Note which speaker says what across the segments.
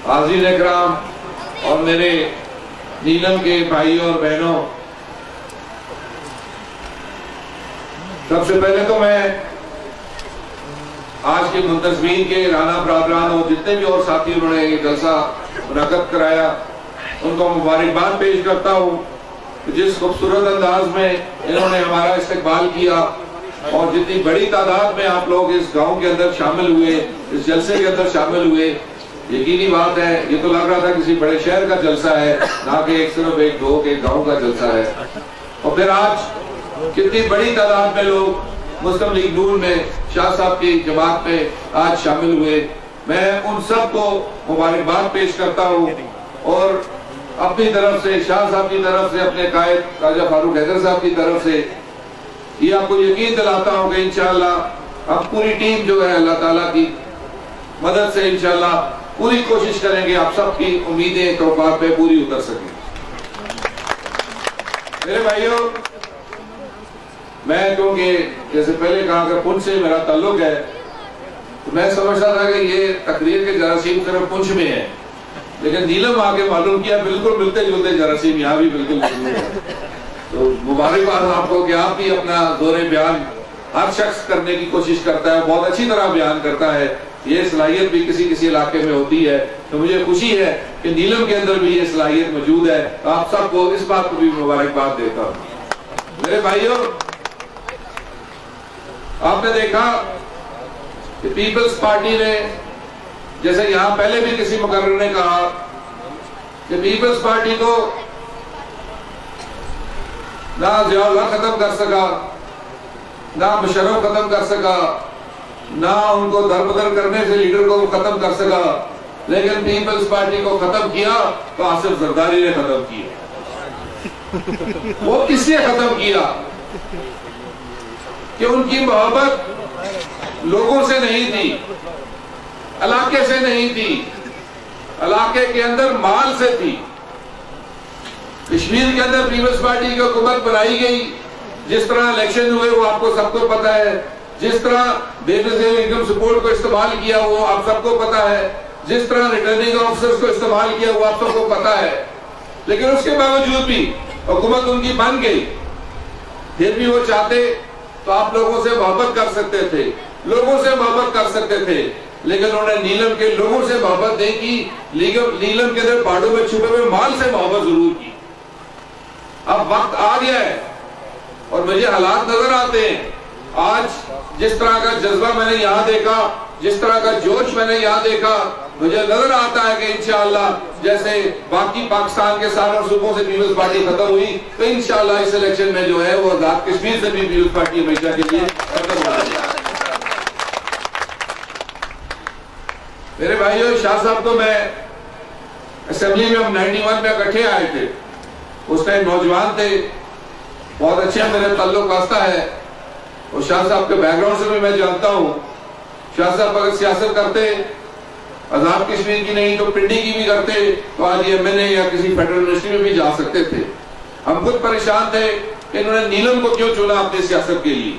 Speaker 1: हाज़रीन इकराम और मेरे नीलम के भाइयों और बहनों, सबसे पहले तो मैं आज के मुंतज़मीन के राना बरादरान और जितने भी और साथी उन्होंने ये जलसा मुनक़्क़द कराया उनको मुबारकबाद पेश करता हूँ। जिस खूबसूरत अंदाज में इन्होंने हमारा इस्तकबाल किया और जितनी बड़ी तादाद में आप लोग इस गांव के अंदर शामिल हुए, इस जलसे के अंदर शामिल हुए, यकीनी बात है ये तो लग रहा था किसी बड़े शहर का जलसा है, ना कि सिर्फ एक दो के गांव का जलसा है। और फिर आज कितनी बड़ी तादाद में लोग मुस्लिम लीग नून में शाह साहब की जमात में आज शामिल हुए। मैं उन सब को मुबारकबाद पेश करता हूँ और अपनी तरफ से, शाह साहब की तरफ से, अपने कायद राजा फारूक हैदर साहब की तरफ से ये आपको यकीन दिलाता हूँ कि इंशाअल्लाह अब पूरी टीम जो है अल्लाह ताला की मदद से इंशाअल्लाह पूरी कोशिश करेंगे आप सबकी उम्मीदें तौक़ात पे पूरी उतर सकें। मेरे भाइयों, मैं क्योंकि जैसे पहले कहा कि पुंछ से मेरा ताल्लुक है तो मैं समझता था कि ये तकरीर के जरासीम सिर्फ पुंछ में है, लेकिन नीलम आके मालूम किया बिल्कुल मिलते जुलते जरासीम यहाँ भी बिल्कुल मौजूद है। तो मुबारकबाद आपको कि आप भी अपना जोरे बयान हर शख्स करने की कोशिश करता है, बहुत अच्छी तरह बयान करता है। ये सलाहियत भी किसी किसी इलाके में होती है, तो मुझे खुशी है कि नीलम के अंदर भी ये सलाहियत मौजूद है। तो आप सबको इस बात को भी मुबारकबाद देता हूँ। मेरे भाइयों, आपने देखा कि पीपल्स पार्टी ने, जैसे यहां पहले भी किसी मुकर्रर ने कहा कि पीपल्स पार्टी को ना ज़ियाउल्लाह खत्म कर सका, ना मुशर्रफ खत्म कर सका, ना उनको दरबदर करने से लीडर को खत्म कर सका, लेकिन पीपल्स पार्टी को खत्म किया तो आसिफ जरदारी ने खत्म किया। वो किसने खत्म किया कि उनकी मोहब्बत लोगों से नहीं थी, इलाके से नहीं थी, इलाके के अंदर माल से थी। कश्मीर के अंदर पीपल्स पार्टी की हुकूमत बनाई गई, जिस तरह इलेक्शन हुए वो आपको सबको पता है, जिस तरह बेनज़ीर इनकम सपोर्ट को इस्तेमाल किया वो आप सबको पता है, जिस तरह रिटर्निंग ऑफिसर्स को इस्तेमाल किया वो आप सबको पता है। लेकिन उसके बावजूद भी हुकूमत उनकी बन गई। फिर भी वो चाहते तो आप लोगों से मोहब्बत कर सकते थे, लोगों से मोहब्बत कर सकते थे, लेकिन उन्होंने नीलम के लोगों से मोहब्बत नहीं की, नीलम के अंदर पहाड़ों में छुपे हुए माल से मोहब्बत जरूर की। अब वक्त आ गया है और मुझे हालात नजर आते हैं। आज जिस तरह का जज्बा मैंने यहाँ देखा, जिस तरह का जोश मैंने यहाँ देखा, मुझे नजर आता है कि इंशाअल्लाह जैसे बाकी पाकिस्तान के सारे सूबों से पीपल्स पार्टी खत्म हुई तो इंशाअल्लाह इस इलेक्शन में जो है वो आजाद कश्मीर से भी पीपल्स पार्टी हमेशा के लिए खत्म हो जाएगी। मेरे भाइयों, शाह साहब तो मैं असेंबली में हम 91 में इकट्ठे आए थे, उस टाइम नौजवान थे, बहुत अच्छे मेरे ताल्लुक वास्ता है और शाह साहब के बैकग्राउंड से भी मैं जानता हूँ। शाह साहब अगर सियासत करते आजाद कश्मीर की नहीं तो पिंडी की भी करते तो आज ये एमएनए या किसी फेडरल यूनिवर्सिटी में भी जा सकते थे। हम खुद परेशान थे कि इन्होंने नीलम को क्यों चुना अपनी सियासत के लिए।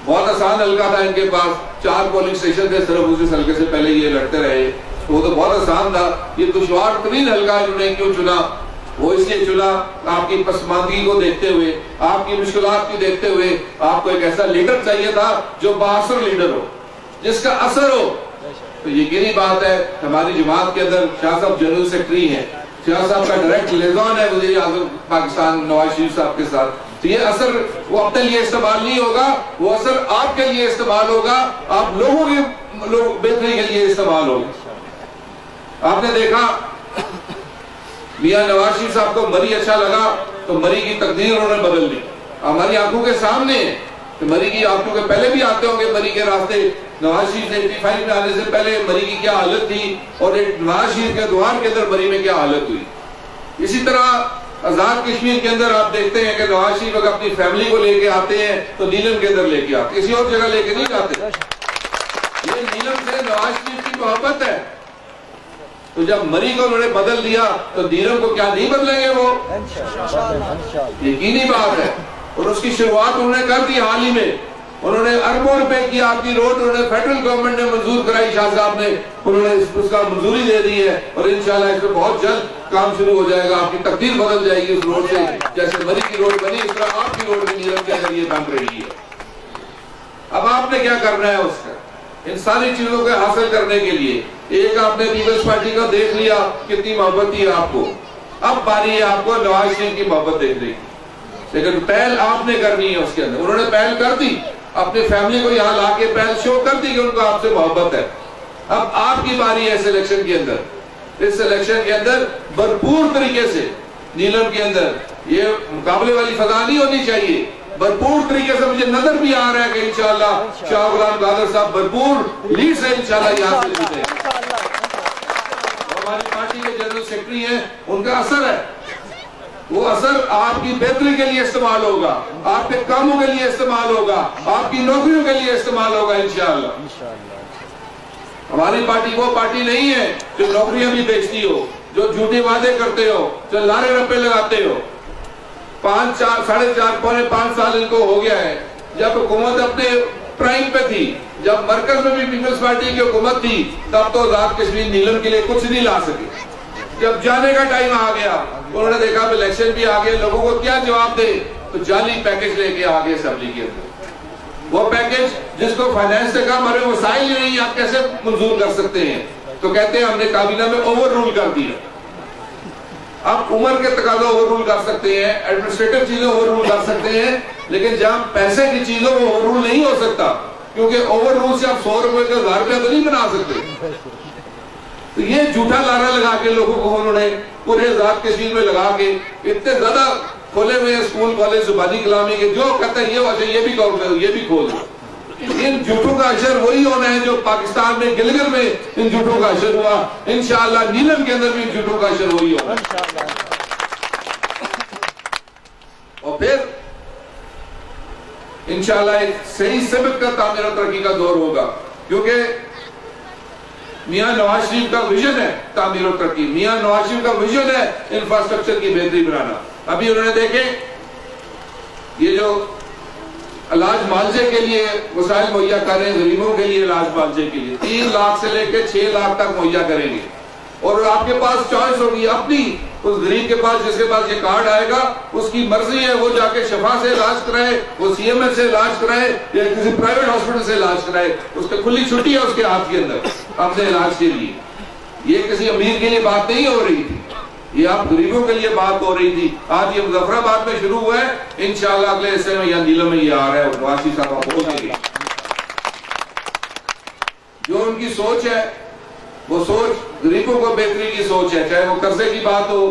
Speaker 1: बहुत आसान हल्का था इनके पास, 4 पोलिंग स्टेशन थे, सिर्फ उस हल्के से पहले ये लड़ते रहे तो वो तो बहुत आसान था। ये दुश्वार तरीन हल्का इन्होंने क्यों चुना? वो इसलिए चुना आपकी पसमानदगी को देखते हुए, आपकी मुश्किलात को देखते हुए, आपको एक ऐसा लीडर चाहिए था जो बाअसर लीडर हो, जिसका असर हो। तो यकीनी बात है हमारी जमात के अंदर शाह साहब जनरल सेक्रेटरी हैं, शाह साहब का डायरेक्ट लिज़ान है वज़ीर आज़म पाकिस्तान नवाज शरीफ साहब के साथ। तो ये असर वो अपने लिए इस्तेमाल नहीं होगा, वो असर आपके लिए इस्तेमाल होगा, आप लोगों की बेहतरी के लिए इस्तेमाल होगा। आपने देखा मियां नवाज शरीफ साहब को मरी अच्छा लगा तो मरी की तकदीर उन्होंने बदल दी। हमारी आंखों के सामने है तो मरी की, आंखों के पहले भी आते होंगे मरी के रास्ते। नवाज शरीफ से 85 में आने से पहले मरी की क्या हालत थी और नवाज शरीफ के द्वार के अंदर मरी में क्या हालत हुई। इसी तरह आजाद कश्मीर के अंदर आप देखते हैं कि नवाज शरीफ अगर अपनी फैमिली को लेके आते हैं तो नीलम के अंदर लेके आते, किसी और जगह लेके नहीं जाते। ये नीलम से नवाज शरीफ की मोहब्बत है। तो जब मरी को उन्होंने बदल दिया तो नीलम को क्या नहीं बदलेंगे वो? यकीनी बात है। और उसकी शुरुआत उन्होंने कर दी हाल ही में उन्होंने अरबों रुपए की आपकी रोड उन्होंने फेडरल गवर्नमेंट ने मंजूर कराई, शाह साहब ने, उन्होंने उसका मंजूरी दे दी है और इंशाल्लाह इसमें बहुत जल्द काम शुरू हो जाएगा। आपकी तकदीर बदल जाएगी उस रोड से, जैसे मरी की रोड बनी इस तरह आपकी रोड भी नीलम के अंदर ये बन रही है। अब आपने क्या करना है उसका, इन सारी चीजों को हासिल करने के लिए एक आपने पीपल्स पार्टी का देख लिया कितनी मोहब्बत थी आपको, अब बारी है आपको नवाज शरीफ की मोहब्बत देखने की, लेकिन पहल आपने करनी है उसके अंदर। उन्होंने पहल कर दी, अपनी फैमिली को यहाँ लाके पहल शो कर दी कि उनको आपसे मोहब्बत है। अब आपकी बारी है सिलेक्शन के अंदर, इस सिलेक्शन के अंदर भरपूर तरीके से नीलम के अंदर ये मुकाबले वाली फजा नहीं होनी चाहिए, भरपूर तरीके से मुझे नजर भी आ रहा है कि इंशाअल्लाह शाह गुलाम कादर साहब भरपूर लीड से इंशाअल्लाह यहाँ से जीते। हमारी पार्टी के जनरल सेक्रेटरी हैं, उनका असर है, वो असर आपकी बेहतरी के लिए इस्तेमाल होगा, आपके कामों के लिए इस्तेमाल होगा, आपकी नौकरियों के लिए इस्तेमाल होगा इंशाअल्लाह। हमारी पार्टी वो पार्टी नहीं है जो नौकरियां भी बेचती हो, जो झूठे वादे करते हो, जो लारे रप्पे लगाते हो। 5-4 साढ़े 4 पौने 5 साल इनको हो गया है जब हुकूमत अपने प्राइम पे थी, जब मरकज में भी पीपल्स पार्टी की हुकूमत थी तब तो आजाद कश्मीर नीलम के लिए कुछ नहीं ला सके। जब जाने का टाइम आ गया उन्होंने देखा इलेक्शन भी आ गए, लोगों को क्या जवाब दे, तो जाली पैकेज लेके आ गए असेंबली के अंदर। वो पैकेज जिसको फाइनेंस से कहा हमारे वसाइल नहीं, आप कैसे मंजूर कर सकते हैं, तो कहते हैं हमने काबीना में ओवर रूल कर दिया। आप उम्र के तकाजा ओवर रूल कर सकते हैं, एडमिनिस्ट्रेटिव चीजें ओवर रूल कर सकते हैं, लेकिन जहां पैसे की चीजों को ओवर रूल नहीं हो सकता, क्योंकि ओवर रूल से आप 100 रुपए का 1000 रुपया तो नहीं बना सकते। तो ये झूठा लारा लगा के लोगों को उन्होंने पूरे आजाद कश्मीर में लगा के इतने ज्यादा खोले हुए स्कूल कॉलेज जुबानी कलामी के, जो कहता है ये भी खोल दो। इन झूठों का असर वही होना है जो पाकिस्तान में गिलगित में इन झूठों का असर हुआ, इंशाअल्लाह नीलम के अंदर भी इन झूठों का असर वही होगा। और फिर इंशाअल्लाह एक सही सबक का तामीर और तरक्की का दौर होगा, क्योंकि मियां नवाज शरीफ का विजन है तामीर और तरक्की, मियां नवाज शरीफ का विजन है इंफ्रास्ट्रक्चर की बेहतरी बनाना। अभी उन्होंने देखे ये जो इलाज मुआवजे के लिए वसाइल मुहैया करें, गरीबों के लिए इलाज मुआवजे के लिए 3 लाख से लेकर 6 लाख तक मुहैया करेंगे। और आपके पास चॉइस होगी अपनी, उस गरीब के पास जिसके पास ये कार्ड आएगा उसकी मर्जी है, वो जाके शफा से इलाज कराए, वो सीएमएस से इलाज कराए या किसी प्राइवेट हॉस्पिटल से इलाज कराए, उसकी खुली छुट्टी है उसके हाथ के अंदर अपने इलाज के लिए। ये किसी अमीर के लिए बात नहीं हो रही थी, ये आप गरीबों के लिए बात हो रही थी। आज ये मुजफ्फराबाद में शुरू हुआ है, इंशाअल्लाह अगले हिस्से में या नीलम में ये आ रहा है। वासी साहब बोलेंगे जो उनकी सोच है वो सोच गरीबों को बेहतरी की सोच है, चाहे वो कर्जे की बात हो,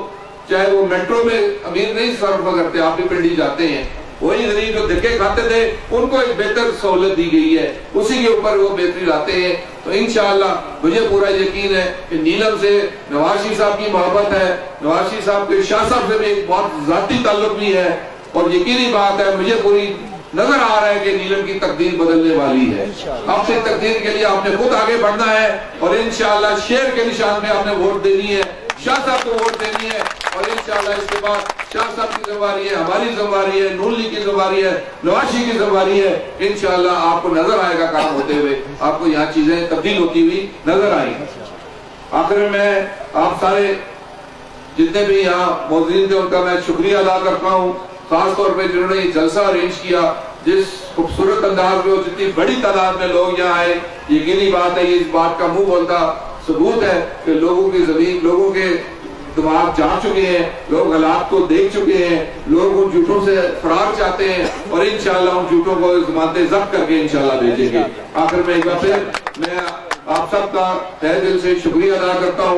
Speaker 1: चाहे वो मेट्रो में अमीर नहीं सर्व करते, आप भी पिंडी जाते हैं, वही गरीब जो धक्के खाते थे उनको एक बेहतर सहूलत दी गई है, उसी के ऊपर वो बेहतरी लाते हैं। तो इंशाअल्लाह मुझे पूरा यकीन है कि नीलम से नवाज शरीफ साहब की मोहब्बत है, नवाज शरीफ साहब के शाह साहब से भी एक बहुत जाती ताल्लुक भी है, और यकीनी बात है मुझे पूरी नजर आ रहा है कि नीलम की तकदीर बदलने वाली है। अपनी तकदीर के लिए आपने खुद आगे बढ़ना है और इंशाअल्लाह शेर के निशान में आपने वोट देनी है, शाह साहब को वोट देनी है, और इंशाअल्लाह इसके बाद शाह साहब की जिम्मेवारी है, हमारी जिम्मेवारी है, नून लीग की जिम्मेवारी है, नवाज शरीफ की जिम्मेवारी है। इंशाअल्लाह आपको नजर आएगा काम होते हुए, आपको यहाँ चीजें तब्दील होती हुई नजर आएंगी। आखिर में आप सारे जितने भी यहाँ मौजूद थे उनका मैं शुक्रिया अदा करता हूँ, खास तौर पे जिन्होंने ये जलसा अरेंज किया, जिस खूबसूरत अंदाज में जितनी बड़ी तादाद में लोग यहाँ आए। यकीनी बात है, ये इस बात का मुंह बोलता सबूत है कि लोगों की जमीन, लोगों के दिमाग जा चुके हैं, लोग हालात को देख चुके हैं, लोग उन झूठों से फरार चाहते हैं और इंशाअल्लाह उन झूठों को जमानते जब्त करके इंशाअल्लाह भेजेंगे। आखिर में एक बार फिर मैं आप सबका तहे दिल से शुक्रिया अदा करता हूँ।